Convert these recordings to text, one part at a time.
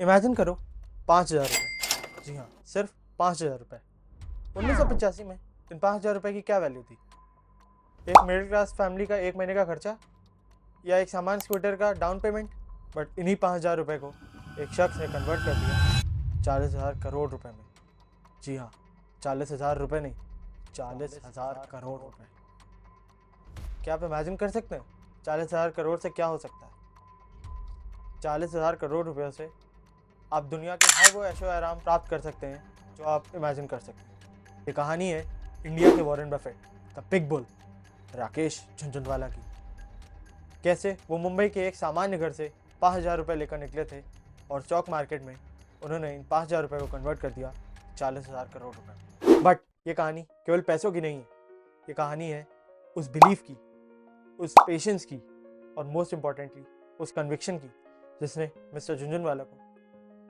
Imagine करो 5,000 रुपये। जी हाँ, सिर्फ 5,000 रुपये। 1985 में इन 5,000 रुपये की क्या वैल्यू थी? एक मिडिल क्लास फैमिली का एक महीने का खर्चा या एक सामान स्कूटर का डाउन पेमेंट। बट इन्हीं 5,000 रुपये को एक शख्स ने कन्वर्ट कर दिया 40,000 करोड़ रुपए में। जी हाँ, 40,000 रुपये नहीं, 40,000 करोड़ रुपए। क्या आप इमेजिन कर सकते हैं 40,000 करोड़ से क्या हो सकता है? 40,000 करोड़ रुपयों से आप दुनिया के हर वो ऐशो आराम प्राप्त कर सकते हैं जो आप इमेजिन कर सकते हैं। ये कहानी है इंडिया के Warren Buffett, the big bull, Rakesh Jhunjhunwala की। कैसे वो मुंबई के एक सामान्य घर से 5,000 रुपये लेकर निकले थे और स्टॉक मार्केट में उन्होंने इन 5,000 रुपये को कन्वर्ट कर दिया 40,000 करोड़ रुपये। बट ये कहानी केवल पैसों की नहीं है, ये कहानी है उस बिलीफ की, उस पेशेंस की और मोस्ट इम्पॉर्टेंटली उस कन्विक्शन की जिसने मिस्टर झुनझुनवाला को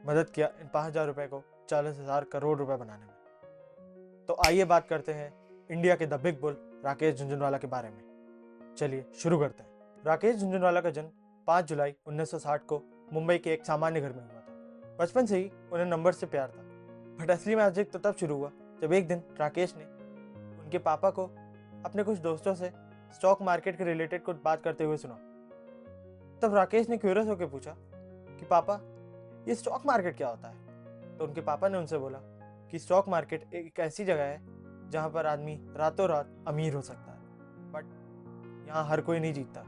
मदद किया इन 5,000 रुपये को 40,000 करोड़ रुपए बनाने में। तो आइए बात करते हैं इंडिया के the big bull Rakesh Jhunjhunwala के बारे में। चलिए शुरू करते हैं। राकेश झुनझुनवाला का जन्म 5 जुलाई 1960 को मुंबई के एक सामान्य घर में हुआ था। बचपन से ही उन्हें नंबर से प्यार था, बट असली मैजिक तो तब शुरू हुआ जब एक दिन राकेश ने उनके पापा को अपने कुछ दोस्तों से स्टॉक मार्केट के रिलेटेड कुछ बात करते हुए सुना। तब राकेश ने क्यूरियस होकर पूछा कि पापा, ये स्टॉक मार्केट क्या होता है? तो उनके पापा ने उनसे बोला कि स्टॉक मार्केट एक ऐसी जगह है जहाँ पर आदमी रातों रात अमीर हो सकता है, बट यहाँ हर कोई नहीं जीतता।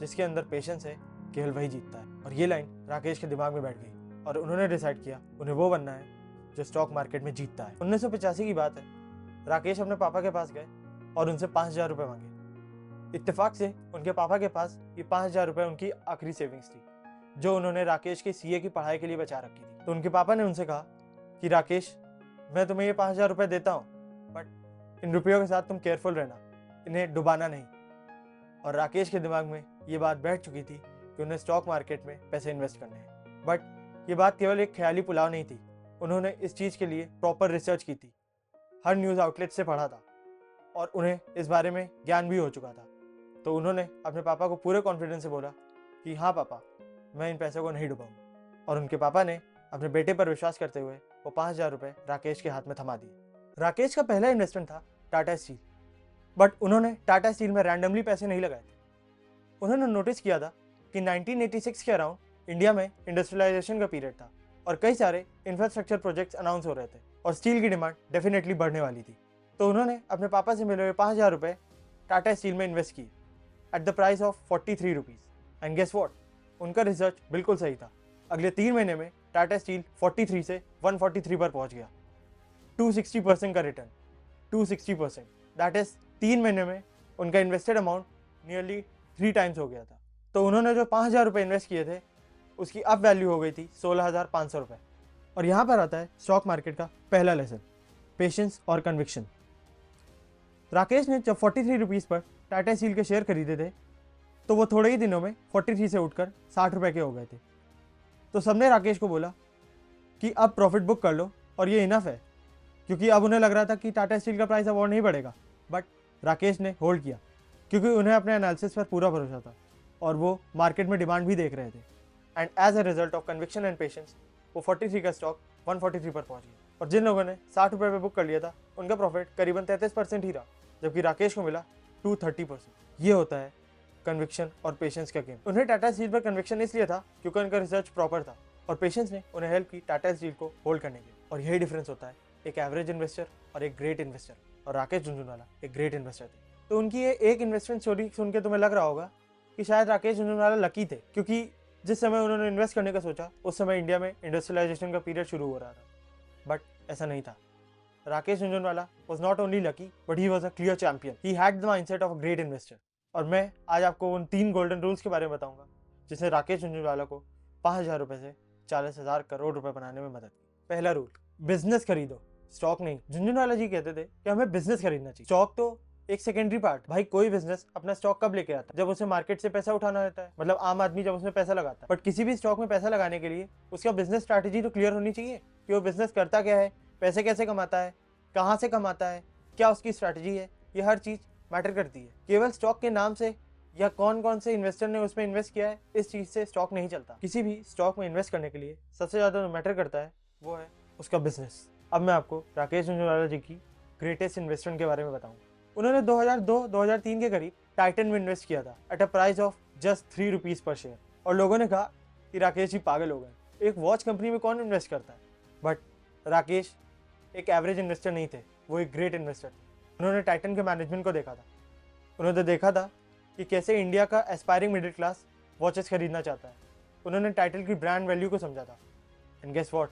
जिसके अंदर पेशेंस है केवल वही जीतता है। और ये लाइन राकेश के दिमाग में बैठ गई और उन्होंने डिसाइड किया उन्हें वो बनना है जो स्टॉक मार्केट में जीतता है। 1985 की बात है। राकेश अपने पापा के पास गए और उनसे 5,000 रुपये मांगे। इत्तेफाक से उनके पापा के पास ये 5,000 रुपये उनकी आखिरी सेविंग्स थी जो उन्होंने राकेश की सीए की पढ़ाई के लिए बचा रखी थी। तो उनके पापा ने उनसे कहा कि राकेश, मैं तुम्हें ये 5,000 रुपये देता हूँ, बट इन रुपयों के साथ तुम केयरफुल रहना, इन्हें डुबाना नहीं। और राकेश के दिमाग में ये बात बैठ चुकी थी कि उन्हें स्टॉक मार्केट में पैसे इन्वेस्ट करने हैं। बट ये बात केवल एक ख्याली पुलाव नहीं थी, उन्होंने इस चीज़ के लिए प्रॉपर रिसर्च की थी, हर न्यूज़ आउटलेट से पढ़ा था और उन्हें इस बारे में ज्ञान भी हो चुका था। तो उन्होंने अपने पापा को पूरे कॉन्फिडेंस से बोला कि हाँ पापा, मैं इन पैसों को नहीं डुबाऊंगा। और उनके पापा ने अपने बेटे पर विश्वास करते हुए वो 5,000 रुपये राकेश के हाथ में थमा दिए। राकेश का पहला इन्वेस्टमेंट था टाटा स्टील, बट उन्होंने टाटा स्टील में रैंडमली पैसे नहीं लगाए थे। उन्होंने नोटिस किया था कि 1986 के अराउंड इंडिया में इंडस्ट्रियलाइजेशन का पीरियड था और कई सारे इंफ्रास्ट्रक्चर प्रोजेक्ट्स अनाउंस हो रहे थे और स्टील की डिमांड डेफिनेटली बढ़ने वाली थी। तो उन्होंने अपने पापा से मिले हुए 5,000 रुपये टाटा स्टील में इन्वेस्ट किए at the price of 43 rupees. And guess what, उनका रिसर्च बिल्कुल सही था। अगले 3 महीने में टाटा स्टील 43 से 143 पर पहुंच गया। 260% का रिटर्न, 260%, दैट इज 3 महीने में उनका इन्वेस्टेड अमाउंट नियरली 3 टाइम्स हो गया था। तो उन्होंने जो 5,000 रुपये इन्वेस्ट किए थे उसकी अब वैल्यू हो गई थी 16,500 रुपये। और यहाँ पर आता है स्टॉक मार्केट का पहला लेसन, पेशेंस और कन्विक्शन। राकेश ने जब 43 रुपीज़ पर टाटा स्टील के शेयर खरीदे थे तो वो थोड़े ही दिनों में 43 से उठकर 60 रुपये के हो गए थे। तो सबने राकेश को बोला कि अब प्रॉफिट बुक कर लो और ये इनफ है, क्योंकि अब उन्हें लग रहा था कि टाटा स्टील का प्राइस अब और नहीं बढ़ेगा। बट राकेश ने होल्ड किया क्योंकि उन्हें अपने एनालिसिस पर पूरा भरोसा था और वो मार्केट में डिमांड भी देख रहे थे। And as a result of conviction and patience वो 43 का स्टॉक 143 पर पहुंच गया। और जिन लोगों ने 60 रुपये पे बुक कर लिया था उनका प्रॉफिट करीबन 33% ही रहा, जबकि राकेश को मिला 230%। ये होता है कन्विक्शन और पेशेंस का गेम। उन्हें टाटा स्टील पर कन्विक्शन इसलिए था क्योंकि उनका रिसर्च प्रॉपर था और पेशेंस ने उन्हें हेल्प की टाटा स्टील को होल्ड करने की। और यही डिफरेंस होता है एक एवरेज इन्वेस्टर और एक ग्रेट इन्वेस्टर। और राकेश झुनझुनवाला एक ग्रेट इन्वेस्टर थे। तो उनकी ये एक इन्वेस्टमेंट स्टोरी सुन के तुम्हें लग रहा होगा कि शायद राकेश झुनझुनवाला लकी थे, क्योंकि जिस समय उन्होंने इन्वेस्ट करने का सोचा उस समय इंडिया में इंडस्ट्रियलाइजेशन का पीरियड शुरू हो रहा था। बट ऐसा नहीं था। Rakesh Jhunjhunwala was not only lucky but he was a clear champion. He had the mindset of a great investor. और मैं आज आपको उन 3 गोल्डन रूल्स के बारे में बताऊंगा जिसने राकेश झुनझुनवाला को 5,000 रुपये से 40,000 करोड़ रुपए बनाने में मदद की। पहला रूल, बिजनेस खरीदो, स्टॉक नहीं। झुनझुनवाला जी कहते थे कि हमें बिजनेस खरीदना चाहिए, स्टॉक तो एक सेकेंडरी पार्ट। भाई कोई बिजनेस अपना स्टॉक कब लेके आता है? जब उसे मार्केट से पैसा उठाना रहता है, मतलब आम आदमी जब उसमें पैसा लगाता है। बट किसी भी स्टॉक में पैसा लगाने के लिए उसका बिजनेस स्ट्रैटेजी तो क्लियर होनी चाहिए कि वो बिजनेस करता क्या है, पैसे कैसे कमाता है, कहाँ से कमाता है, क्या उसकी स्ट्रैटेजी है। ये हर चीज़ मैटर करती है। केवल स्टॉक के नाम से या कौन कौन से इन्वेस्टर ने उसमें इन्वेस्ट किया है, इस चीज़ से स्टॉक नहीं चलता। किसी भी स्टॉक में इन्वेस्ट करने के लिए सबसे ज़्यादा जो मैटर करता है वो है उसका बिजनेस। अब मैं आपको राकेश झुंझुनवाला जी की ग्रेटेस्ट इन्वेस्टमेंट के बारे में बताऊँ। उन्होंने 2002-2003 के करीब टाइटन में इन्वेस्ट किया था at a price of just ₹3 पर शेयर, और लोगों ने कहा कि राकेश जी पागल हो गए, एक वॉच कंपनी में कौन इन्वेस्ट करता है। बट राकेश एक एवरेज इन्वेस्टर नहीं थे, वो एक ग्रेट इन्वेस्टर थे। उन्होंने टाइटन के मैनेजमेंट को देखा था, उन्होंने देखा था कि कैसे इंडिया का एस्पायरिंग मिडिल क्लास वॉचेस खरीदना चाहता है। उन्होंने टाइटन की ब्रांड वैल्यू को समझा था। एंड गेस व्हाट,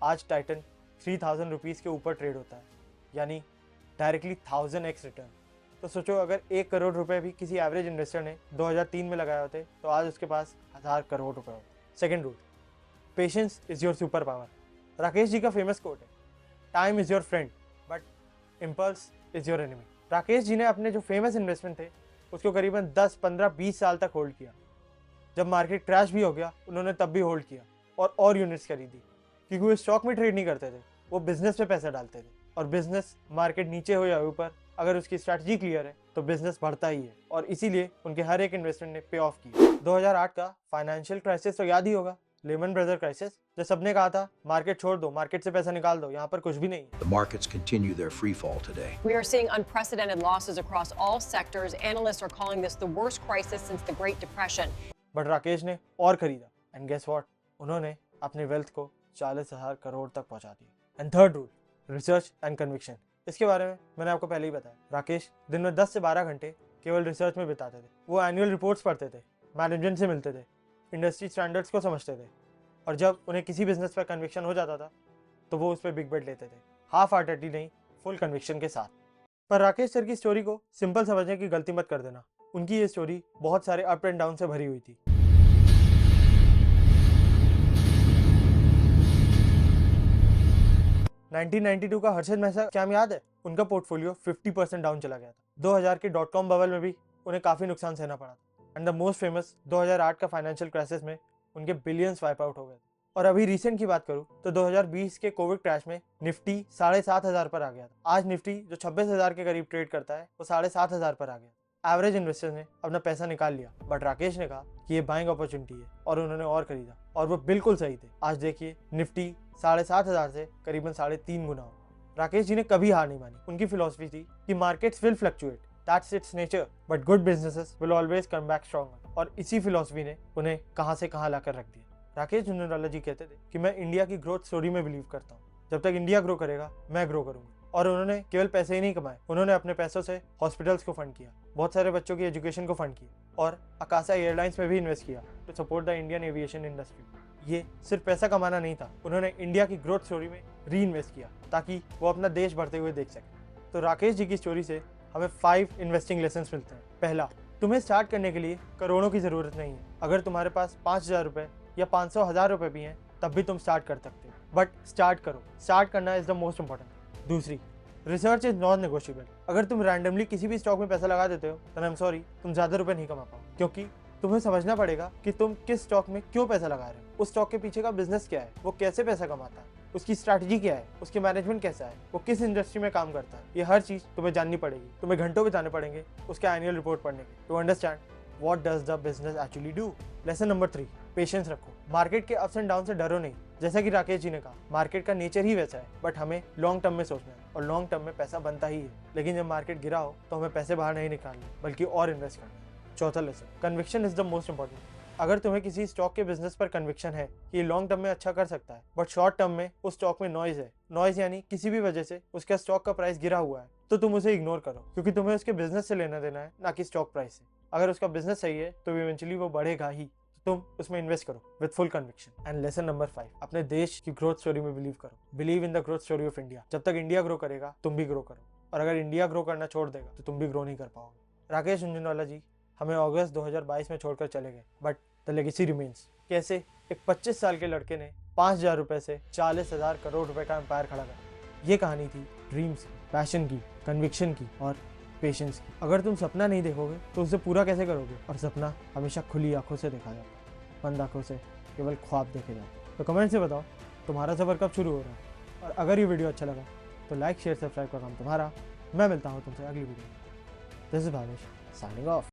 आज टाइटन ₹3000 के ऊपर ट्रेड होता है, यानी डायरेक्टली 1000x रिटर्न। तो सोचो, अगर 1 करोड़ रुपए भी किसी एवरेज इन्वेस्टर ने 2003 में लगाए होते तो आज उसके पास 1000 करोड़ रुपए होते। Second rule, patience is your super power. Rakesh ji का फेमस कोट है, time is your friend but impulse is your enemy. Rakesh ji ने अपने जो फेमस इन्वेस्टमेंट थे उसको करीबन 10, 15, 20 साल तक होल्ड किया। जब मार्केट क्रैश भी हो गया उन्होंने तब भी होल्ड किया और यूनिट्स खरीदी, क्योंकि वो स्टॉक में ट्रेड नहीं करते थे, वो बिजनेस पे पैसा डालते थे। और बिजनेस मार्केट नीचे हो या ऊपर, अगर उसकी स्ट्रैटेजी क्लियर है तो बिजनेस बढ़ता ही है, और इसीलिए उनके हर एक इन्वेस्टमेंट ने पे ऑफ किया। 2008 का फाइनेंशियल क्राइसिस तो याद ही होगा, लेमन ब्रदर क्राइसिस, जो सबने कहा था मार्केट छोड़ दो, मार्केट से पैसा निकाल दो, यहाँ पर कुछ भी नहीं है। The markets continue their free fall today. We are seeing unprecedented losses across all sectors. Analysts are calling this the worst crisis since the Great Depression. But Rakesh ने और खरीदा, एंड गेस व्हाट, उन्होंने अपने वेल्थ को 40,000 करोड़ तक पहुंचा दिया। And third rule, research and conviction. इसके बारे में मैंने आपको पहले ही बताया। राकेश दिन में 10 से 12 घंटे केवल रिसर्च में बिताते थे। वो एनुअल रिपोर्ट्स पढ़ते थे, मैनेजमेंट से मिलते थे, इंडस्ट्री स्टैंडर्ड्स को समझते थे, और जब उन्हें किसी बिजनेस पर कन्विक्शन हो जाता था तो वो उस पर बिग बेट लेते थे, हाफ हार्टेडली नहीं, फुल कन्विक्शन के साथ। पर राकेश सर की स्टोरी को सिंपल समझने की गलती मत कर देना। उनकी ये स्टोरी बहुत सारे अप एंड डाउन से भरी हुई थी। 1992 का हर्षद मेहता स्कैम याद है? उनका पोर्टफोलियो 50% डाउन चला गया था। 2000 के .com बबल में भी उन्हें काफी नुकसान सहना पड़ा था। एंड द मोस्ट फेमस 2008 का फाइनेंशियल क्राइसिस में उनके बिलियंस वाइप आउट हो गए। और अभी रिसेंट की बात करूं तो 2020 के कोविड क्रैश में निफ्टी 7,500 पर आ गया था। आज निफ्टी जो 26,000 के करीब ट्रेड करता है वो 7,500 पर आ गया। एवरेज इन्वेस्टर्स ने अपना पैसा निकाल लिया, बट राकेश ने कहा कि ये बाइंग अपॉर्चुनिटी है, और उन्होंने और खरीदा, और वो बिल्कुल सही थे। आज देखिए निफ्टी 7,500 से करीबन 3.5 गुना हो। राकेश जी ने कभी हार नहीं मानी। उनकी फिलॉसफी थी कि markets will fluctuate, that's it's nature, but good businesses will always come back stronger. और इसी फिलॉसफी ने उन्हें कहां से कहां लाकर रख दिया। राकेश झुंझुनवाला जी कहते थे कि मैं इंडिया की ग्रोथ स्टोरी में बिलीव करता हूँ, जब तक इंडिया ग्रो करेगा मैं ग्रो करूंगा। और उन्होंने केवल पैसे ही नहीं कमाए, उन्होंने अपने पैसों से हॉस्पिटल्स को फंड किया, बहुत सारे बच्चों की एजुकेशन को फंड किया, और आकाशा एयरलाइंस में भी इन्वेस्ट किया to support the Indian aviation industry. ये सिर्फ पैसा कमाना नहीं था, उन्होंने इंडिया की ग्रोथ स्टोरी में री इन्वेस्ट किया ताकि वो अपना देश बढ़ते हुए देख सके। तो राकेश जी की स्टोरी से हमें 5 इन्वेस्टिंग लेसन्स मिलते हैं। पहला, तुम्हें स्टार्ट करने के लिए करोड़ों की ज़रूरत नहीं है। अगर तुम्हारे पास 5,000 रुपये या 500,000 रुपये भी हैं तब भी तुम स्टार्ट कर सकते हो, बट स्टार्ट करो। स्टार्ट करना इज़ द मोस्ट इंपॉर्टेंट। दूसरी, रिसर्च इज नॉन नेगोशिएबल। अगर तुम रैंडमली किसी भी स्टॉक में पैसा लगा देते हो तो आई एम सॉरी, तुम ज़्यादा रुपए नहीं कमा पाओ, क्योंकि तुम्हें समझना पड़ेगा कि तुम किस स्टॉक में क्यों पैसा लगा रहे हो, उस स्टॉक के पीछे का बिजनेस क्या है, वो कैसे पैसा कमाता है, उसकी स्ट्रैटेजी क्या है, उसकी मैनेजमेंट कैसा है, वो किस इंडस्ट्री में काम करता है। ये हर चीज़ तुम्हें जाननी पड़ेगी। तुम्हें घंटों बिताने पड़ेंगे उसके एनुअल रिपोर्ट पढ़ने के, to understand what does the business actually do. Lesson number 3, patience रखो। मार्केट के अप्स एंड डाउन से डरो नहीं। जैसा कि राकेश जी ने कहा, मार्केट का नेचर ही वैसा है, बट हमें लॉन्ग टर्म में सोचना है, और लॉन्ग टर्म में पैसा बनता ही है। लेकिन जब मार्केट गिरा हो तो हमें पैसे बाहर नहीं निकालने, बल्कि और इन्वेस्ट करना है। चौथा lesson, conviction is the most important. अगर तुम्हें किसी स्टॉक के बिजनेस पर कन्विक्शन है कि लॉन्ग टर्म में अच्छा कर सकता है, बट शॉर्ट टर्म में उस स्टॉक में नॉइज है, नॉइज यानी किसी भी वजह से उसका स्टॉक का प्राइस गिरा हुआ है, तो तुम उसे इग्नोर करो, क्योंकि तुम्हें उसके बिजनेस से लेना देना है, ना कि स्टॉक प्राइस से। अगर उसका बिजनेस सही है तो इवेंचुअली वो बढ़ेगा ही, तो तुम उसमें इन्वेस्ट करो with full conviction. And lesson number 5, अपने देश की ग्रोथ स्टोरी में बिलीव करो। Believe in the growth story of India. जब तक इंडिया ग्रो करेगा तुम भी ग्रो करो, और अगर इंडिया ग्रो करना छोड़ देगा तो तुम भी ग्रो नहीं कर पाओगे। राकेश झुंझुनवाला जी हमें अगस्त 2022 में छोड़कर चले गए, बट द लेगेसी रिमेन्स। कैसे एक 25 साल के लड़के ने 5,000 रुपए से 40,000 करोड़ रुपए का एम्पायर खड़ा कर। ये कहानी थी ड्रीम्स की, पैशन की, कन्विक्शन की और पेशेंस की। अगर तुम सपना नहीं देखोगे तो उसे पूरा कैसे करोगे? और सपना हमेशा खुली आंखों से देखा जाता है, बंद आंखों से केवल ख्वाब देखे जाते हैं। तो कमेंट से बताओ तुम्हारा सफर कब शुरू हो रहा है, और अगर ये वीडियो अच्छा लगा तो लाइक शेयर सब्सक्राइब का काम तुम्हारा। मैं मिलता हूँ तुमसे अगली वीडियो में। This is Bhavesh signing off.